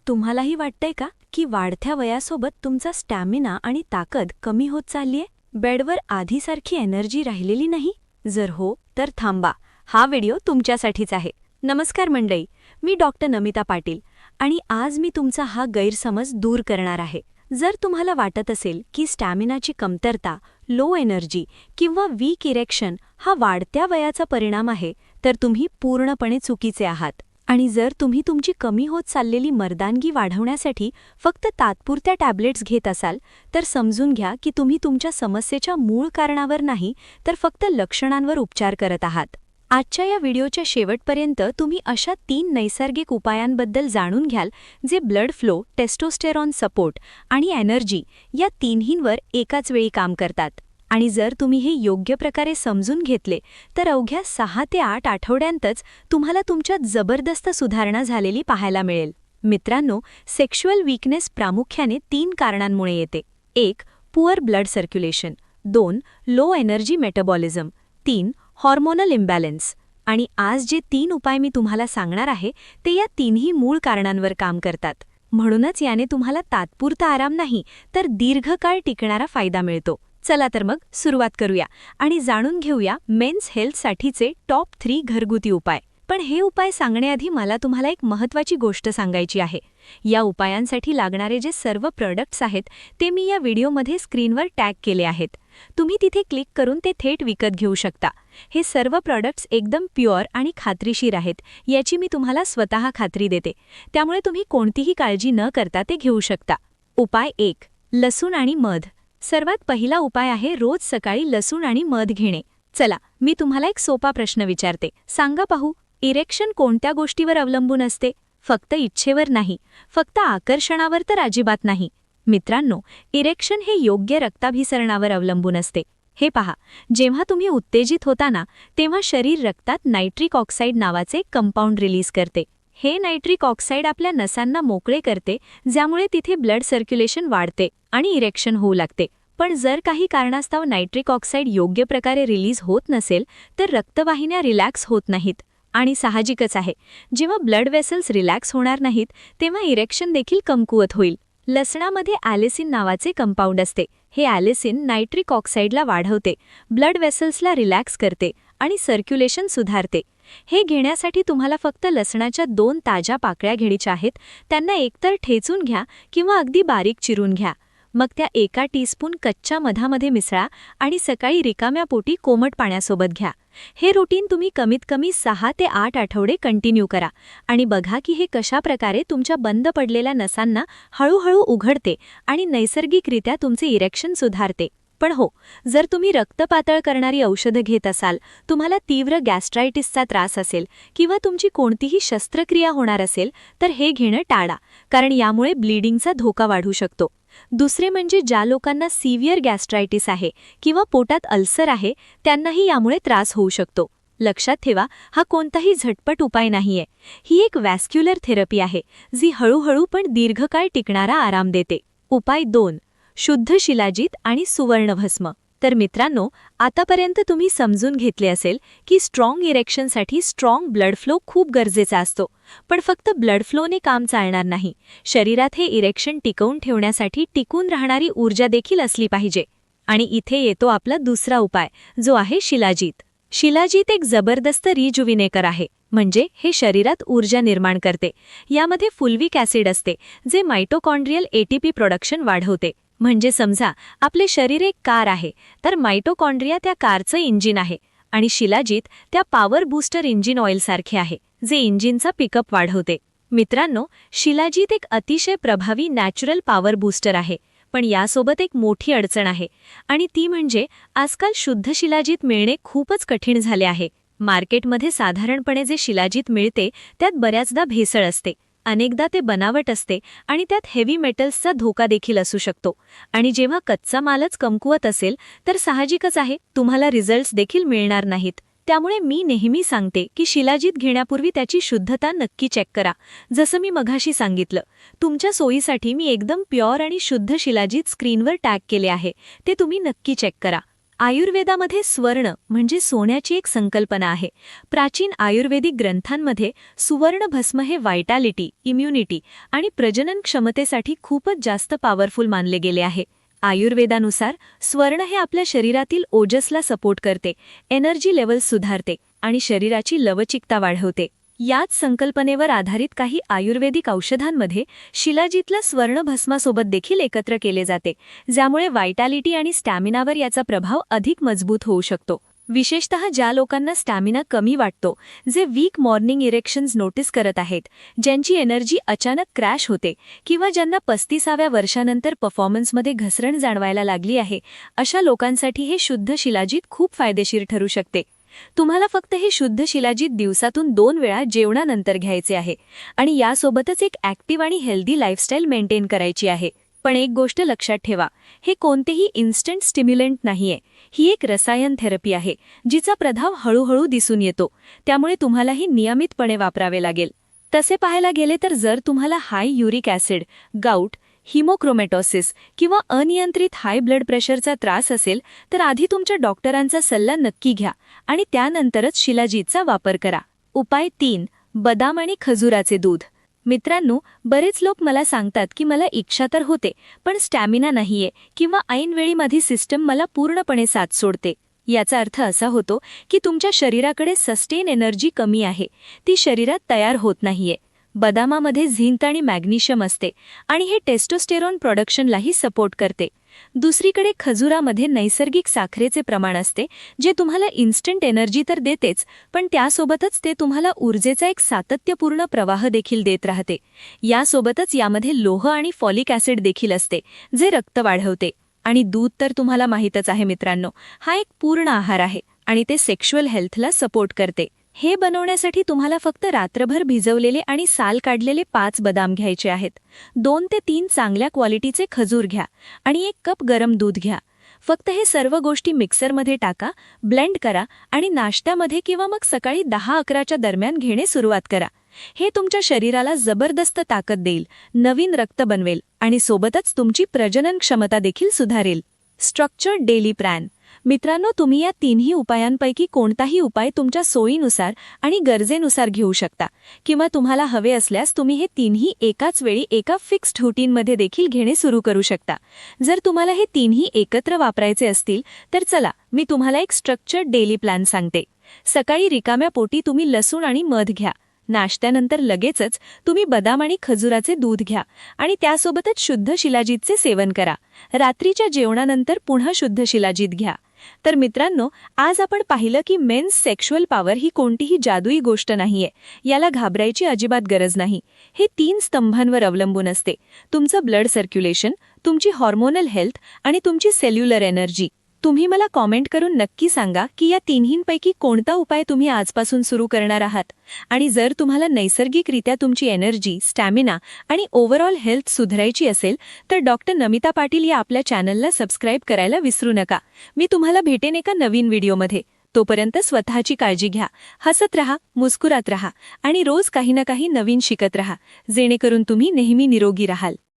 तुम्हालाही वाटतंय का की वाढत्या वयासोबत तुमचा स्टॅमिना आणि ताकद कमी होत चाललीये? बेडवर आधीसारखी एनर्जी राहिलेली नाही? जर हो तर थांबा, हा व्हिडिओ तुमच्यासाठीच आहे. नमस्कार मंडळी, मी डॉक्टर नमिता पाटील आणि आज मी तुमचा हा गैरसमज दूर करणार आहे. जर तुम्हाला वाटत असेल की स्टॅमिनाची कमतरता, लो एनर्जी किंवा वीक इरेक्शन हा वाढत्या वयाचा परिणाम आहे, तर तुम्ही पूर्णपणे चुकीचे आहात. आणि जर तुम्ही तुमची कमी होत चाललेली मर्दानगी वाढवण्यासाठी फक्त तात्पुरत्या टॅब्लेट्स घेत असाल, तर समजून घ्या की तुम्ही तुमच्या समस्येच्या मूळ कारणावर नाही, तर फक्त लक्षणांवर उपचार करत आहात. आजच्या या व्हिडिओच्या शेवटपर्यंत तुम्ही अशा 3 नैसर्गिक उपायांबद्दल जाणून घ्याल जे ब्लड फ्लो, टेस्टोस्टेरॉन सपोर्ट आणि एनर्जी या तिन्हींवर एकाच वेळी काम करतात. आणि जर तुम्ही हे योग्य प्रकारे समजून घेतले, तर अवघ्या 6 ते 8 आठवड्यांतच तुम्हाला तुमच्यात जबरदस्त सुधारणा झालेली पाहायला मिळेल. मित्रांनो, सेक्शुअल वीकनेस प्रामुख्याने 3 कारणांमुळे येते. 1. Poor blood circulation. 2. Low energy metabolism. 3. Hormonal imbalance. आणि आज जे 3 उपाय मी तुम्हाला सांगणार आहे, ते या तिन्ही मूळ कारणांवर काम करतात. म्हणूनच याने तुम्हाला तात्पुरता आराम नाही, तर दीर्घकाळ टिकणारा फायदा मिळतो. चला तर मग सुरुवात करूया आणि जाणून घेऊया मेन्स हेल्थसाठीचे टॉप 3 घरगुती उपाय. पण हे उपाय सांगण्याआधी मला तुम्हाला एक महत्त्वाची गोष्ट सांगायची आहे. या उपायांसाठी लागणारे जे सर्व प्रोडक्ट्स आहेत, ते मी या व्हिडिओमध्ये स्क्रीनवर टॅग केले आहेत. तुम्ही तिथे क्लिक करून ते थेट विकत घेऊ शकता. हे सर्व प्रोडक्ट्स एकदम प्युअर आणि खात्रीशीर आहेत, याची मी तुम्हाला स्वतः खात्री देते. त्यामुळे तुम्ही कोणतीही काळजी न करता ते घेऊ शकता. उपाय 1. लसूण आणि मध. सर्वात पहिला उपाय आहे रोज सकाळी लसूण आणि मध घेणे. चला, मी तुम्हाला एक सोपा प्रश्न विचारते. सांगा पाहू, इरेक्शन कोणत्या गोष्टीवर अवलंबून असते? फक्त इच्छेवर नाही, फक्त आकर्षणावर तर अजिबात नाही. मित्रांनो, इरेक्शन हे योग्य रक्ताभिसरणावर अवलंबून असते. हे पहा, जेव्हा तुम्ही उत्तेजित होता ना, तेव्हा शरीर रक्तात नायट्रिक ऑक्साईड नावाचे कंपाऊंड रिलीज करते. हे नायट्रिक ऑक्साईड आपल्या नसांना मोकळे करते, ज्यामुळे तिथे ब्लड सर्क्युलेशन वाढते आणि इरेक्शन होऊ लागते. पण जर काही कारणास्तव नायट्रिक ऑक्साईड योग्य प्रकारे रिलीज होत नसेल, तर रक्तवाहिन्या रिलॅक्स होत नाहीत. आणि साहजिकच आहे, जेव्हा ब्लड वेसल्स रिलॅक्स होणार नाहीत, तेव्हा इरेक्शन देखील कमकुवत होईल. लसणामध्ये ॲलिसिन नावाचे कंपाऊंड असते. हे ॲलिसिन नायट्रिक ऑक्साईडला वाढवते, ब्लड वेसल्सला रिलॅक्स करते आणि सर्क्युलेशन सुधारते. हे घेण्यासाठी तुम्हाला फक्त लसणाच्या 2 ताज्या पाकळ्या घ्यायच्या आहेत. त्यांना एकतर ठेचून घ्या किंवा अगदी बारीक चिरून घ्या. मग त्या 1 टीस्पून कच्च्या मधामध्ये मिसळा आणि सकाळी रिकाम्या पोटी कोमट पाण्यासोबत घ्या. हे रुटीन तुम्ही कमीत कमी 6 ते 8 आठवडे कंटिन्यू करा आणि बघा की हे कशा प्रकारे तुमच्या बंद पडलेल्या नसांना हळूहळू उघडते आणि नैसर्गिकरित्या तुमचे इरेक्शन सुधारते. पण हो, जर तुम्ही रक्त पातळ करणारी औषधं घेत असाल, तुम्हाला तीव्र गॅस्ट्रायटिसचा त्रास असेल किंवा तुमची कोणतीही शस्त्रक्रिया होणार असेल, तर हे घेणं टाळा, कारण यामुळे ब्लीडिंगचा धोका वाढू शकतो. दुसरे म्हणजे ज्या लोकांना सिव्हिअर गॅस्ट्रायटिस आहे किंवा पोटात अल्सर आहे, त्यांनाही यामुळे त्रास होऊ शकतो. लक्षात ठेवा, हा कोणताही झटपट उपाय नाहीये. ही एक वॅस्क्युलर थेरपी आहे, जी हळूहळू पण दीर्घकाळ टिकणारा आराम देते. उपाय 2. शुद्ध शिलाजीत आणि सुवर्णभस्म. तर मित्रांनो, आतापर्यंत तुम्ही समजून घेतले असेल की स्ट्रॉंग इरेक्शनसाठी स्ट्रॉंग ब्लड फ्लो खूप गरजेचा असतो. पण फक्त ब्लड फ्लोने काम चालणार नाही. शरीरात हे इरेक्शन टिकवून ठेवण्यासाठी टिकून राहणारी ऊर्जा देखील असली पाहिजे. आणि इथे येतो आपला दुसरा उपाय, जो आहे शिलाजीत. शिलाजीत एक जबरदस्त रिजुविनेकर आहे, म्हणजे हे शरीरात ऊर्जा निर्माण करते. यामध्ये फुल्विक ॲसिड असते, जे मायटोकॉन्ड्रियल एटीपी प्रोडक्शन वाढवते. म्हणजे समजा आपले शरीर एक कार आहे, तर मायटोकॉन्ड्रिया त्या कारचं इंजिन आहे आणि शिलाजीत त्या पॉवर बूस्टर इंजिन ऑइलसारखे आहे, जे इंजिनचा पिकअप वाढवते. मित्रांनो, शिलाजीत एक अतिशय प्रभावी नॅचरल पॉवर बूस्टर आहे. पण यासोबत एक मोठी अडचण आहे आणि ती म्हणजे आजकाल शुद्ध शिलाजीत मिळणे खूपच कठीण झाले आहे. मार्केटमध्ये साधारणपणे जे शिलाजीत मिळते, त्यात बऱ्याचदा भेसळ असते. अनेकदा ते बनावट असते आणि त्यात हेवी मेटल्सचा धोका देखील असू शकतो. आणि जेव्हा कच्चा मालच कमकुवत असेल, तर साहजिकच आहे, तुम्हाला रिझल्ट्स देखील मिळणार नाहीत. त्यामुळे मी नेहमी सांगते की शिलाजीत घेण्यापूर्वी त्याची शुद्धता नक्की चेक करा. जसं मी मघाशी सांगितलं, तुमच्या सोयीसाठी मी एकदम प्युअर आणि शुद्ध शिलाजीत स्क्रीनवर टॅग केले आहे, ते तुम्ही नक्की चेक करा. आयुर्वेदामध्ये स्वर्ण म्हणजे सोन्याची एक संकल्पना आहे. प्राचीन आयुर्वेदिक ग्रंथांमध्ये सुवर्ण भस्म हे व्हायटॅलिटी, इम्युनिटी आणि प्रजनन क्षमतेसाठी खूपच जास्त पॉवरफुल मानले गेले आहे. आयुर्वेदानुसार स्वर्ण हे आपल्या शरीरातील ओजसला सपोर्ट करते, एनर्जी लेव्हल्स सुधारते आणि शरीराची लवचिकता वाढवते. याच संकल्पनेवर आधारित काही आयुर्वेदिक औषधांमध्ये शिलाजीतला स्वर्णभस्मासोबत देखील एकत्र केले जाते, ज्यामुळे व्हायटॅलिटी आणि स्टॅमिनावर याचा प्रभाव अधिक मजबूत होऊ शकतो. विशेषतः ज्या लोकांना स्टॅमिना कमी वाटतो, जे वीक मॉर्निंग इरेक्शन्स नोटीस करत आहेत, ज्यांची एनर्जी अचानक क्रॅश होते किंवा ज्यांना 35व्या वर्षानंतर परफॉर्मन्समध्ये घसरण जाणवायला लागली आहे, अशा लोकांसाठी हे शुद्ध शिलाजीत खूप फायदेशीर ठरू शकते. तुम्हाला फक्त हे शुद्ध शिलाजीत दिवसातून 2 वेळा जेवणानंतर घ्यायचे आहे आणि यासोबतच एक ॲक्टिव्ह आणि हेल्दी लाईफस्टाईल मेंटेन करायची आहे. पण एक गोष्ट लक्षात ठेवा, हे कोणतेही इन्स्टंट स्टिम्युलंट नाहीये. ही एक रसायन थेरपी आहे, जिचा प्रभाव हळूहळू दिसून येतो. त्यामुळे तुम्हाला ही नियमितपणे वापरावे लागेल. तसे पाहायला गेले तर जर तुम्हाला हाय युरिक ॲसिड, गाऊट, हिमोक्रोमॅटोसिस किंवा अनियंत्रित हाय ब्लड प्रेशरचा त्रास असेल, तर आधी तुमच्या डॉक्टरांचा सल्ला नक्की घ्या आणि त्यानंतरच शिलाजीतचा वापर करा. उपाय 3. बदाम आणि खजुराचे दूध. मित्रांनो, बरेच लोक मला सांगतात की मला इच्छा तर होते, पण स्टॅमिना नाहीये किंवा ऐनवेळी माझी सिस्टम मला पूर्णपणे साथ सोडते. याचा अर्थ असा होतो की तुमच्या शरीराकडे सस्टेन एनर्जी कमी आहे, ती शरीरात तयार होत नाहीये. बदामामध्ये झिंक आणि मॅग्नेशियम असते आणि हे टेस्टोस्टेरॉन प्रोडक्शनलाही सपोर्ट करते. दुसरीकडे खजुरामध्ये नैसर्गिक साखरेचे प्रमाण असते, जे तुम्हाला इन्स्टंट एनर्जी तर देतेच, पण त्यासोबतच ते तुम्हाला ऊर्जेचा एक सातत्यपूर्ण प्रवाह देखील देत राहते. यासोबतच यामध्ये लोह आणि फॉलिक ॲसिड देखील असते, जे रक्त वाढवते. आणि दूध तर तुम्हाला माहीतच आहे मित्रांनो, हा एक पूर्ण आहार आहे आणि ते सेक्शुअल हेल्थला सपोर्ट करते. हे बनवण्यासाठी तुम्हाला फक्त रात्रभर भिजवलेले आणि साल काढलेले 5 बदाम घ्यायचे आहेत. 2 ते 3 चांगल्या क्वालिटीचे खजूर घ्या आणि 1 कप गरम दूध घ्या. फक्त हे सर्व गोष्टी मिक्सरमध्ये टाका, ब्लेंड करा आणि नाश्त्यामध्ये किंवा मग सकाळी 10-11च्या दरम्यान घेणे सुरुवात करा. हे तुमच्या शरीराला जबरदस्त ताकद देईल, नवीन रक्त बनवेल आणि सोबतच तुमची प्रजनन क्षमता देखील सुधारेल. Structured daily plan. मित्रांनो, तुम्ही या 3ही उपायांपैकी कोणताही उपाय तुमच्या सोयीनुसार आणि गरजेनुसार घेऊ शकता किंवा तुम्हाला हवे असल्यास तुम्ही हे 3ही एकाच वेळी एका फिक्स्ड रुटीनमध्ये देखील घेणे सुरू करू शकता. जर तुम्हाला हे 3ही एकत्र वापरायचे असतील तर चला, मी तुम्हाला एक स्ट्रक्चर्ड डेली प्लॅन सांगते. सकाळी रिकाम्या पोटी तुम्ही लसूण आणि मध घ्या. नाश्त्यानंतर लगेचच तुम्ही बदाम आणि खजुराचे दूध घ्या आणि त्यासोबतच शुद्ध शिलाजीतचे सेवन करा. रात्रीच्या जेवणानंतर पुन्हा शुद्ध शिलाजीत घ्या. तर मित्रांनो, आज आपण पाहिलं की मेन्स सेक्शुअल पॉवर ही कोणतीही जादुई गोष्ट नाहीये. याला घाबरायची अजिबात गरज नाही. हे 3 स्तंभांवर अवलंबून असते: तुमचं ब्लड सर्क्युलेशन, तुमची हॉर्मोनल हेल्थ आणि तुमची सेल्युलर एनर्जी. तुम्ही मला कॉमेंट करून नक्की सांगा की या 3हींपैकी कोणता उपाय तुम्ही आजपासून सुरू करणार आहात. आणि जर तुम्हाला नैसर्गिकरित्या तुमची एनर्जी, स्टॅमिना आणि ओव्हरऑल हेल्थ सुधारायची असेल तर डॉक्टर नमिता पाटील या आपल्या चॅनलला सबस्क्राईब करायला विसरू नका. मी तुम्हाला भेटेन एका नवीन व्हिडिओमध्ये. तोपर्यंत स्वतःची काळजी घ्या, हसत रहा, मुस्कुरात रहा आणि रोज काही ना काही नवीन शिकत रहा, जेणेकरून तुम्ही नेहमी निरोगी राहाल.